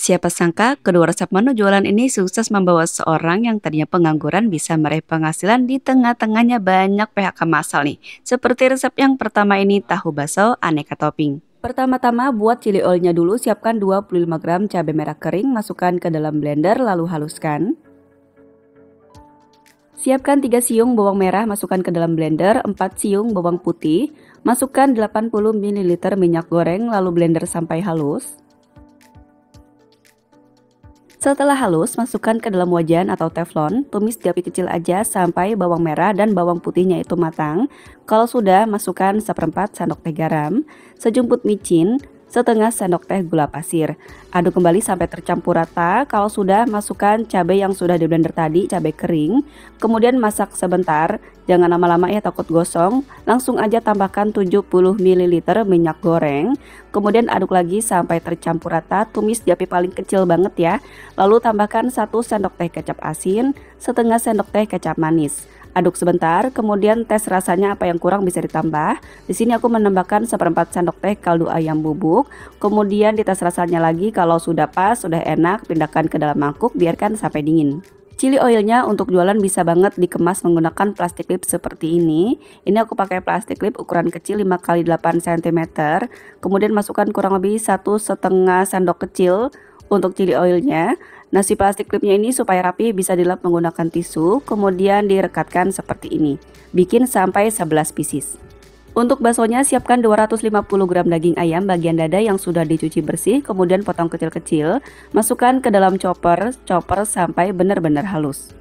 Siapa sangka kedua resep menu jualan ini sukses membawa seorang yang tadinya pengangguran bisa meraih penghasilan di tengah-tengahnya banyak PHK massal nih. Seperti resep yang pertama ini, tahu bakso aneka topping. Pertama-tama buat chili oilnya dulu, siapkan 25 gram cabai merah kering, masukkan ke dalam blender lalu haluskan. Siapkan 3 siung bawang merah, masukkan ke dalam blender, 4 siung bawang putih, masukkan 80 ml minyak goreng lalu blender sampai halus. Setelah halus, masukkan ke dalam wajan atau teflon, tumis di api kecil aja sampai bawang merah dan bawang putihnya itu matang. Kalau sudah, masukkan 1/4 sendok teh garam, sejumput micin, setengah sendok teh gula pasir. Aduk kembali sampai tercampur rata. Kalau sudah, masukkan cabai yang sudah di blender tadi, cabai kering. Kemudian masak sebentar, jangan lama-lama ya takut gosong. Langsung aja tambahkan 70 ml minyak goreng. Kemudian aduk lagi sampai tercampur rata, tumis di api paling kecil banget ya. Lalu tambahkan 1 sendok teh kecap asin, setengah sendok teh kecap manis. Aduk sebentar, kemudian tes rasanya apa yang kurang bisa ditambah. Di sini aku menambahkan 1/4 sendok teh kaldu ayam bubuk. Kemudian dites rasanya lagi, kalau sudah pas, sudah enak, pindahkan ke dalam mangkuk, biarkan sampai dingin. Chili oilnya untuk jualan bisa banget dikemas menggunakan plastik clip seperti ini. Ini aku pakai plastik clip ukuran kecil 5x8 cm. Kemudian masukkan kurang lebih 1,5 sendok kecil untuk chili oilnya. Nah, si plastik clipnya ini supaya rapi bisa dilap menggunakan tisu, kemudian direkatkan seperti ini. Bikin sampai 11 pieces. Untuk baksonya, siapkan 250 gram daging ayam bagian dada yang sudah dicuci bersih, kemudian potong kecil-kecil. Masukkan ke dalam chopper sampai benar-benar halus.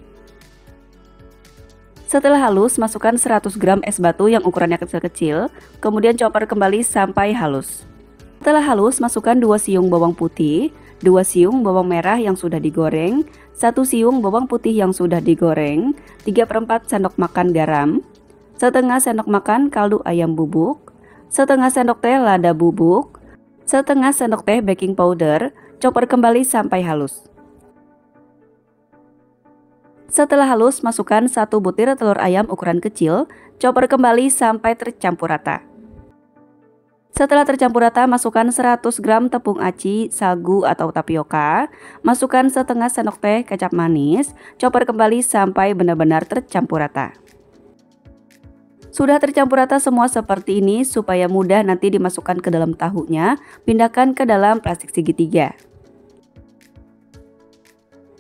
Setelah halus, masukkan 100 gram es batu yang ukurannya kecil-kecil, kemudian chopper kembali sampai halus. Setelah halus, masukkan 2 siung bawang putih, 2 siung bawang merah yang sudah digoreng, 1 siung bawang putih yang sudah digoreng, 3/4 sendok makan garam, setengah sendok makan kaldu ayam bubuk, setengah sendok teh lada bubuk, setengah sendok teh baking powder, chopper kembali sampai halus. Setelah halus, masukkan 1 butir telur ayam ukuran kecil, chopper kembali sampai tercampur rata. Setelah tercampur rata, masukkan 100 gram tepung aci, sagu atau tapioka, masukkan setengah sendok teh kecap manis, chopper kembali sampai benar-benar tercampur rata. Sudah tercampur rata semua seperti ini, supaya mudah nanti dimasukkan ke dalam tahunya, pindahkan ke dalam plastik segitiga.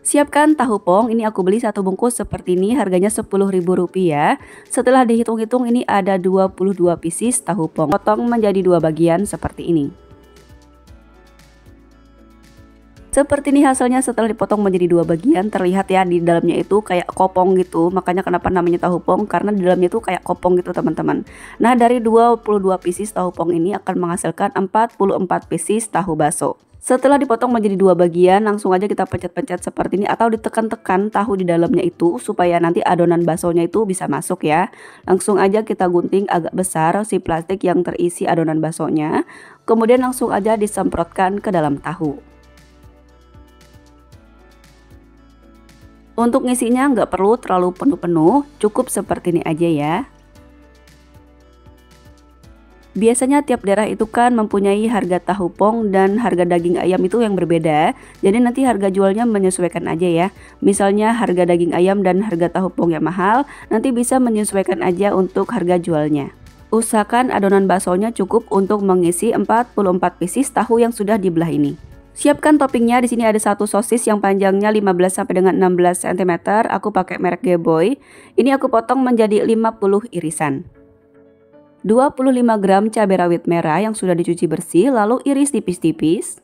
Siapkan tahu pong, ini aku beli 1 bungkus seperti ini, harganya Rp10.000. Setelah dihitung-hitung ini ada 22 pieces tahu pong, potong menjadi 2 bagian seperti ini. Seperti ini hasilnya setelah dipotong menjadi 2 bagian, terlihat ya di dalamnya itu kayak kopong gitu, makanya kenapa namanya tahu pong, karena di dalamnya itu kayak kopong gitu teman-teman. Nah, dari 22 pieces tahu pong ini akan menghasilkan 44 pieces tahu bakso. Setelah dipotong menjadi 2 bagian, langsung aja kita pencet-pencet seperti ini atau ditekan-tekan tahu di dalamnya itu supaya nanti adonan baksonya itu bisa masuk ya. Langsung aja kita gunting agak besar si plastik yang terisi adonan baksonya. Kemudian langsung aja disemprotkan ke dalam tahu. Untuk ngisinya nggak perlu terlalu penuh-penuh, cukup seperti ini aja ya. Biasanya tiap daerah itu kan mempunyai harga tahu pong dan harga daging ayam itu yang berbeda. Jadi nanti harga jualnya menyesuaikan aja ya. Misalnya harga daging ayam dan harga tahu pong yang mahal, nanti bisa menyesuaikan aja untuk harga jualnya. Usahakan adonan baksonya cukup untuk mengisi 44 pieces tahu yang sudah dibelah ini. Siapkan toppingnya. Di sini ada 1 sosis yang panjangnya 15 sampai dengan 16 cm. Aku pakai merek Geboy. Ini aku potong menjadi 50 irisan. 25 gram cabai rawit merah yang sudah dicuci bersih lalu iris tipis-tipis.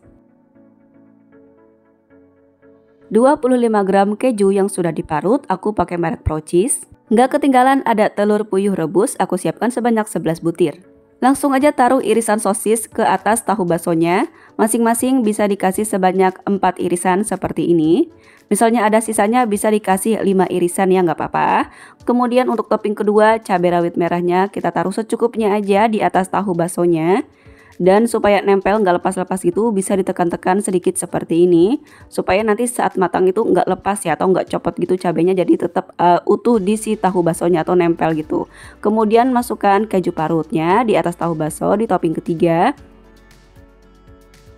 25 gram keju yang sudah diparut, aku pakai merek Procis. Nggak ketinggalan ada telur puyuh rebus, aku siapkan sebanyak 11 butir. Langsung aja taruh irisan sosis ke atas tahu baksonya. Masing-masing bisa dikasih sebanyak 4 irisan seperti ini. Misalnya ada sisanya bisa dikasih 5 irisan ya nggak apa-apa. Kemudian untuk topping kedua, cabai rawit merahnya kita taruh secukupnya aja di atas tahu baksonya. Dan supaya nempel nggak lepas-lepas gitu, bisa ditekan-tekan sedikit seperti ini, supaya nanti saat matang itu nggak lepas ya, atau nggak copot gitu cabenya, jadi tetap utuh di si tahu baksonya atau nempel gitu. Kemudian masukkan keju parutnya di atas tahu bakso di topping ketiga.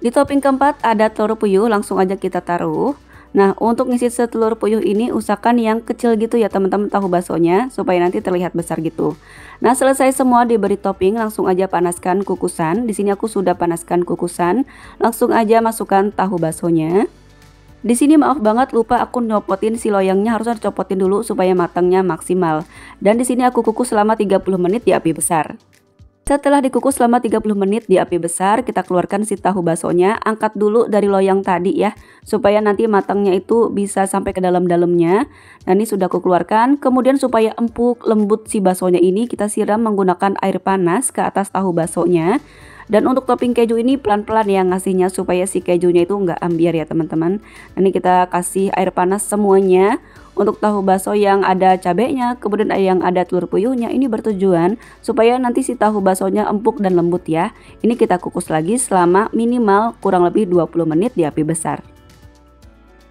Di topping keempat ada telur puyuh, langsung aja kita taruh. Nah, untuk ngisi setelur puyuh ini usahakan yang kecil gitu ya teman-teman tahu baksonya, supaya nanti terlihat besar gitu. Nah, selesai semua diberi topping, langsung aja panaskan kukusan. Di sini aku sudah panaskan kukusan, langsung aja masukkan tahu baksonya. Di sini maaf banget lupa aku nyopotin si loyangnya, harusnya dicopotin dulu supaya matangnya maksimal. Dan di sini aku kukus selama 30 menit di api besar. Setelah dikukus selama 30 menit di api besar, kita keluarkan si tahu baksonya, angkat dulu dari loyang tadi ya, supaya nanti matangnya itu bisa sampai ke dalam-dalamnya. Nah, ini sudah aku keluarkan. Kemudian supaya empuk, lembut si baksonya ini, kita siram menggunakan air panas ke atas tahu baksonya. Dan untuk topping keju ini pelan-pelan ya ngasihnya supaya si kejunya itu nggak ambiar ya teman-teman. Ini kita kasih air panas semuanya. Untuk tahu bakso yang ada cabenya, kemudian yang ada telur puyuhnya, ini bertujuan supaya nanti si tahu baksonya empuk dan lembut ya. Ini kita kukus lagi selama minimal kurang lebih 20 menit di api besar.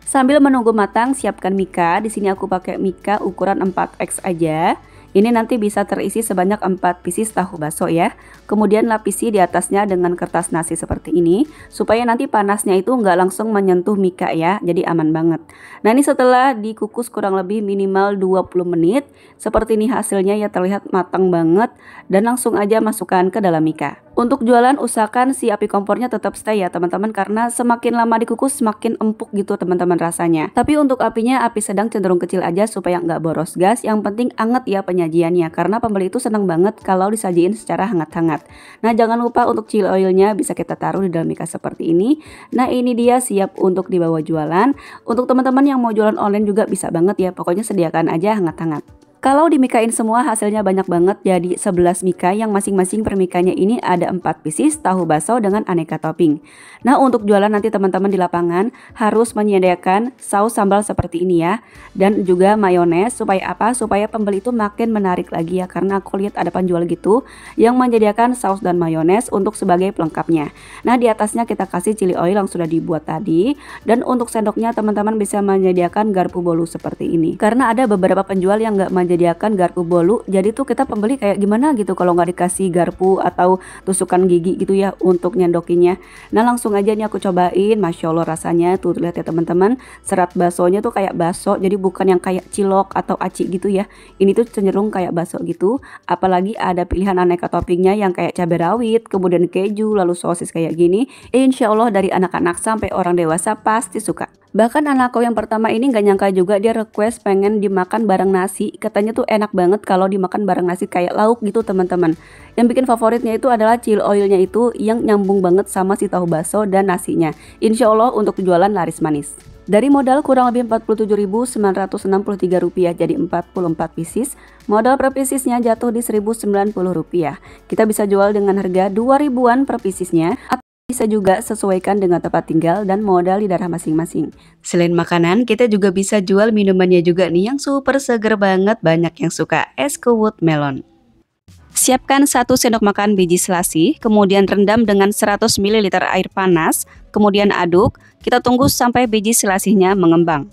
Sambil menunggu matang, siapkan mika. Di sini aku pakai mika ukuran 4X aja. Ini nanti bisa terisi sebanyak 4 pieces tahu bakso ya. Kemudian lapisi di atasnya dengan kertas nasi seperti ini, supaya nanti panasnya itu nggak langsung menyentuh mika ya, jadi aman banget. Nah, ini setelah dikukus kurang lebih minimal 20 menit, seperti ini hasilnya ya, terlihat matang banget. Dan langsung aja masukkan ke dalam mika. Untuk jualan usahakan si api kompornya tetap stay ya teman-teman, karena semakin lama dikukus semakin empuk gitu teman-teman rasanya. Tapi untuk apinya api sedang cenderung kecil aja supaya nggak boros gas. Yang penting anget ya penyajiannya, karena pembeli itu senang banget kalau disajiin secara hangat-hangat. Nah, jangan lupa untuk chili oilnya bisa kita taruh di dalam mika seperti ini. Nah, ini dia siap untuk dibawa jualan. Untuk teman-teman yang mau jualan online juga bisa banget ya, pokoknya sediakan aja hangat-hangat. Kalau dimikain semua hasilnya banyak banget, jadi 11 mika yang masing-masing per mikanya ini ada 4 pieces tahu bakso dengan aneka topping. Nah, untuk jualan nanti teman-teman di lapangan harus menyediakan saus sambal seperti ini ya, dan juga mayones. Supaya apa? Supaya pembeli itu makin menarik lagi ya, karena aku lihat ada penjual gitu yang menyediakan saus dan mayones untuk sebagai pelengkapnya. Nah, di atasnya kita kasih chili oil yang sudah dibuat tadi, dan untuk sendoknya teman-teman bisa menyediakan garpu bolu seperti ini. Karena ada beberapa penjual yang nggak menyediakan garpu bolu, jadi tuh kita pembeli kayak gimana gitu kalau nggak dikasih garpu atau tusukan gigi gitu ya untuk nyendokinya. Nah, langsung aja nih aku cobain, Masya Allah rasanya tuh, lihat ya teman-teman, serat baksonya tuh kayak bakso, jadi bukan yang kayak cilok atau aci gitu ya. Ini tuh cenderung kayak bakso gitu, apalagi ada pilihan aneka toppingnya yang kayak cabai rawit, kemudian keju, lalu sosis kayak gini. Insya Allah dari anak-anak sampai orang dewasa pasti suka. Bahkan anakku yang pertama ini gak nyangka juga, dia request pengen dimakan bareng nasi. Katanya tuh enak banget kalau dimakan bareng nasi kayak lauk gitu teman-teman. Yang bikin favoritnya itu adalah chili oilnya itu yang nyambung banget sama si tahu bakso dan nasinya. Insya Allah untuk jualan laris manis. Dari modal kurang lebih Rp47.963 jadi 44 pieces. Modal per piecesnya jatuh di Rp1.090. Kita bisa jual dengan harga 2.000-an per piecesnya. Bisa juga sesuaikan dengan tempat tinggal dan modal di daerah masing-masing. Selain makanan, kita juga bisa jual minumannya juga nih yang super seger banget, banyak yang suka, es kuwut melon. Siapkan 1 sendok makan biji selasi, kemudian rendam dengan 100 ml air panas, kemudian aduk, kita tunggu sampai biji selasinya mengembang.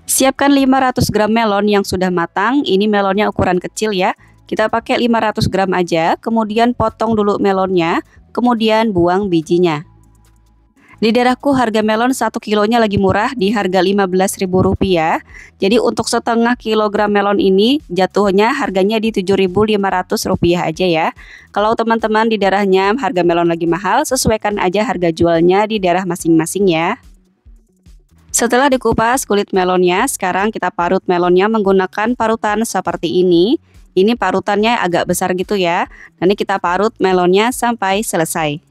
Siapkan 500 gram melon yang sudah matang, ini melonnya ukuran kecil ya. Kita pakai 500 gram aja, kemudian potong dulu melonnya, kemudian buang bijinya. Di daerahku harga melon 1 kilonya lagi murah di harga Rp15.000. Jadi untuk setengah kilogram melon ini jatuhnya harganya di Rp7.500 aja ya. Kalau teman-teman di daerahnya harga melon lagi mahal, sesuaikan aja harga jualnya di daerah masing-masing ya. Setelah dikupas kulit melonnya, sekarang kita parut melonnya menggunakan parutan seperti ini. Ini parutannya agak besar gitu ya. Nanti kita parut melonnya sampai selesai.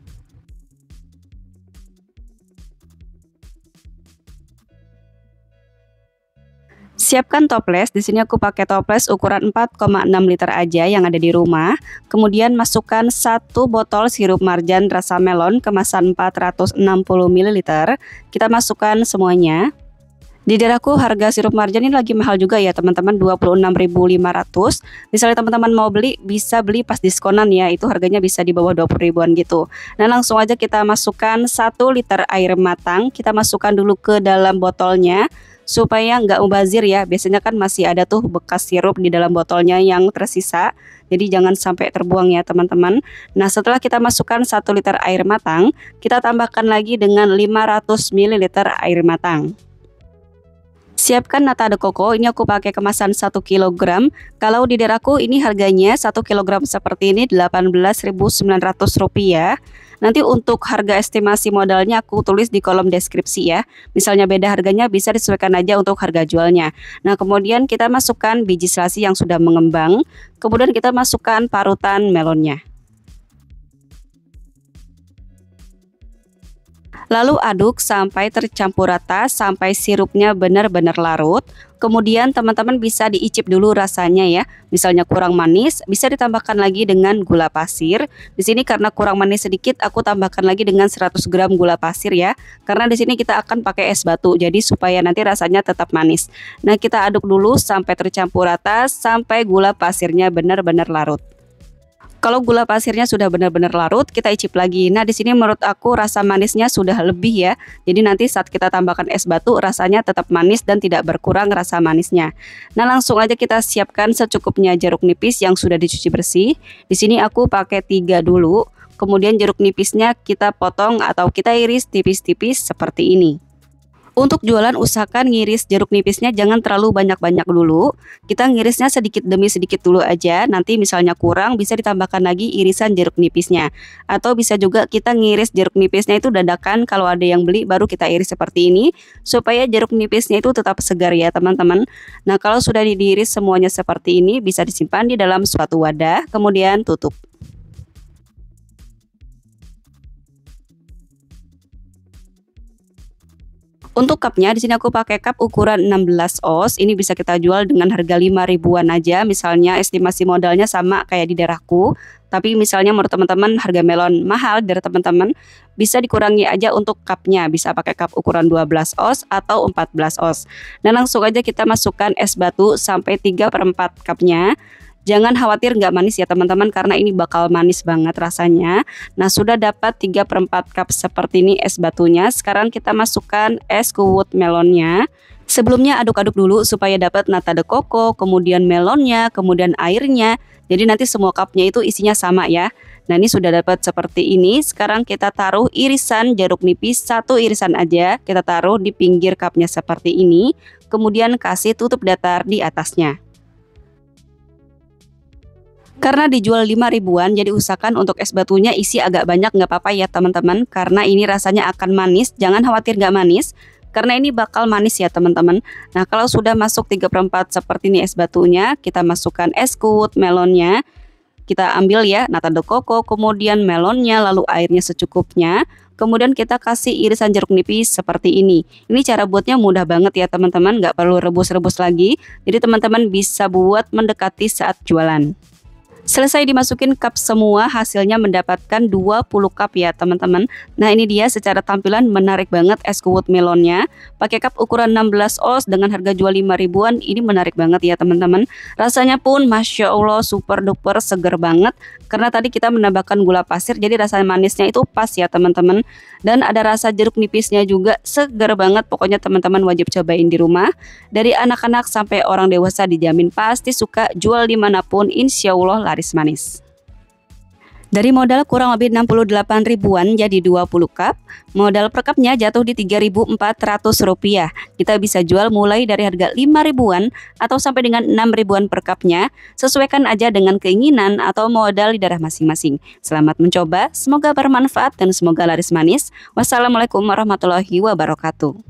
Siapkan toples. Di sini aku pakai toples ukuran 4,6 liter aja yang ada di rumah. Kemudian masukkan 1 botol sirup marjan rasa melon kemasan 460 ml. Kita masukkan semuanya. Di daerahku harga sirup marjan ini lagi mahal juga ya teman-teman, Rp26.500. Misalnya teman-teman mau beli, bisa beli pas diskonan ya, itu harganya bisa di bawah 20 ribuan gitu. Nah, langsung aja kita masukkan 1 liter air matang, kita masukkan dulu ke dalam botolnya supaya nggak mubazir ya. Biasanya kan masih ada tuh bekas sirup di dalam botolnya yang tersisa. Jadi jangan sampai terbuang ya teman-teman. Nah setelah kita masukkan 1 liter air matang, kita tambahkan lagi dengan 500 ml air matang. Siapkan nata de coco, ini aku pakai kemasan 1 kg. Kalau di daerahku ini harganya 1 kg seperti ini 18.900 rupiah. Nanti untuk harga estimasi modalnya aku tulis di kolom deskripsi ya. Misalnya beda harganya bisa disesuaikan aja untuk harga jualnya. Nah kemudian kita masukkan biji selasi yang sudah mengembang. Kemudian kita masukkan parutan melonnya. Lalu aduk sampai tercampur rata, sampai sirupnya benar-benar larut. Kemudian teman-teman bisa diicip dulu rasanya ya. Misalnya kurang manis, bisa ditambahkan lagi dengan gula pasir. Di sini karena kurang manis sedikit, aku tambahkan lagi dengan 100 gram gula pasir ya. Karena di sini kita akan pakai es batu, jadi supaya nanti rasanya tetap manis. Nah, kita aduk dulu sampai tercampur rata, sampai gula pasirnya benar-benar larut. Kalau gula pasirnya sudah benar-benar larut, kita icip lagi. Nah, di sini menurut aku rasa manisnya sudah lebih ya. Jadi nanti saat kita tambahkan es batu, rasanya tetap manis dan tidak berkurang rasa manisnya. Nah, langsung aja kita siapkan secukupnya jeruk nipis yang sudah dicuci bersih. Di sini aku pakai 3 dulu. Kemudian jeruk nipisnya kita potong atau kita iris tipis-tipis seperti ini. Untuk jualan usahakan ngiris jeruk nipisnya jangan terlalu banyak-banyak dulu. Kita ngirisnya sedikit demi sedikit dulu aja. Nanti misalnya kurang bisa ditambahkan lagi irisan jeruk nipisnya. Atau bisa juga kita ngiris jeruk nipisnya itu dadakan, kalau ada yang beli baru kita iris seperti ini. Supaya jeruk nipisnya itu tetap segar ya teman-teman. Nah kalau sudah diiris semuanya seperti ini bisa disimpan di dalam suatu wadah. Kemudian tutup. Untuk cupnya di sini aku pakai cup ukuran 16 oz. Ini bisa kita jual dengan harga 5 ribuan aja. Misalnya estimasi modalnya sama kayak di daerahku. Tapi misalnya menurut teman-teman harga melon mahal dari teman-teman, bisa dikurangi aja untuk cupnya. Bisa pakai cup ukuran 12 oz atau 14 oz. Dan langsung aja kita masukkan es batu sampai 3/4 cupnya. Jangan khawatir nggak manis ya teman-teman, karena ini bakal manis banget rasanya. Nah sudah dapat 3/4 cup seperti ini es batunya. Sekarang kita masukkan es kuwut melonnya. Sebelumnya aduk-aduk dulu supaya dapat nata de coco, kemudian melonnya, kemudian airnya. Jadi nanti semua cupnya itu isinya sama ya. Nah ini sudah dapat seperti ini. Sekarang kita taruh irisan jeruk nipis, 1 irisan aja. Kita taruh di pinggir cupnya seperti ini. Kemudian kasih tutup datar di atasnya. Karena dijual 5 ribuan, jadi usahakan untuk es batunya isi agak banyak, nggak apa-apa ya teman-teman. Karena ini rasanya akan manis, jangan khawatir nggak manis. Karena ini bakal manis ya teman-teman. Nah kalau sudah masuk 3/4 seperti ini es batunya, kita masukkan es kuwut melonnya. Kita ambil ya nata de coco, kemudian melonnya, lalu airnya secukupnya. Kemudian kita kasih irisan jeruk nipis seperti ini. Ini cara buatnya mudah banget ya teman-teman, nggak perlu rebus-rebus lagi. Jadi teman-teman bisa buat mendekati saat jualan. Selesai dimasukin cup semua, hasilnya mendapatkan 20 cup ya teman-teman. Nah ini dia secara tampilan menarik banget es kuwut melonnya. Pakai cup ukuran 16 oz dengan harga jual 5 ribuan, ini menarik banget ya teman-teman. Rasanya pun Masya Allah super duper seger banget. Karena tadi kita menambahkan gula pasir, jadi rasa manisnya itu pas ya teman-teman. Dan ada rasa jeruk nipisnya juga seger banget. Pokoknya teman-teman wajib cobain di rumah. Dari anak-anak sampai orang dewasa dijamin pasti suka, jual dimanapun insya Allah laris manis. Dari modal kurang lebih 68 ribuan jadi 20 cup, modal per cupnya jatuh di 3.400 rupiah. Kita bisa jual mulai dari harga 5 ribuan atau sampai dengan 6 ribuan per cupnya. Sesuaikan aja dengan keinginan atau modal di daerah masing-masing. Selamat mencoba, semoga bermanfaat dan semoga laris manis. Wassalamualaikum warahmatullahi wabarakatuh.